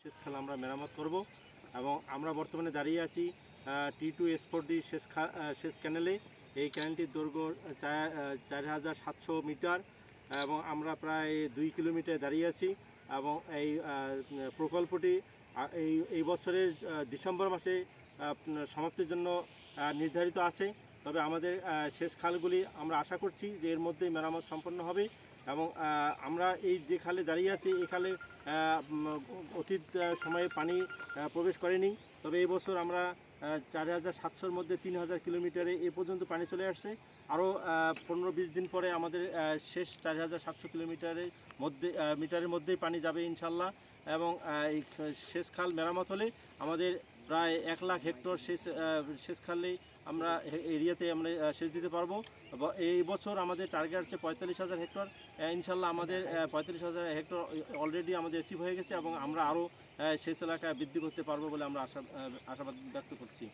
সেচ খাল আমরা মেরামত করব এবং আমরা বর্তমানে দাঁড়িয়ে আছি T2 S4D সেচ ক্যানেলে। এই ক্যানেলটির দৈর্ঘ্য 4700 মিটার এবং আমরা প্রায় 2 কিলোমিটার দাঁড়িয়ে আছি এবং এই প্রকল্পটি এই বছরের ডিসেম্বর মাসে সমাপ্তির জন্য নির্ধারিত আছে। তবে আমাদের সেচ খালগুলি আমরা আশা করছি যে এর মধ্যেই মেরামত সম্পন্ন হবে এবং আমরা এই যে খালে দাঁড়িয়ে আছি এই খালে অতীত সময়ে পানি প্রবেশ করেনি। তবে এই বছর আমরা 4700-র মধ্যে 3000 কিলোমিটারে এ পর্যন্ত পানি চলে আসছে। আরও 15-20 দিন পরে আমাদের শেষ 4700 মিটারের মধ্যেই পানি যাবে ইনশাল্লাহ। এবং এই সেচ খাল মেরামত হলে আমাদের প্রায় 1 লাখ হেক্টর সেচ খালে আমরা এরিয়াতে আমরা সেচ দিতে পারবো। এই বছর আমাদের টার্গেট হচ্ছে 45,000 হেক্টর। ইনশাল্লাহ আমাদের 45,000 হেক্টর অলরেডি আমাদের অ্যাচিভ হয়ে গেছে এবং আমরা আরও সেচ এলাকা বৃদ্ধি করতে পারবো বলে আমরা আশাবাদ ব্যক্ত করছি।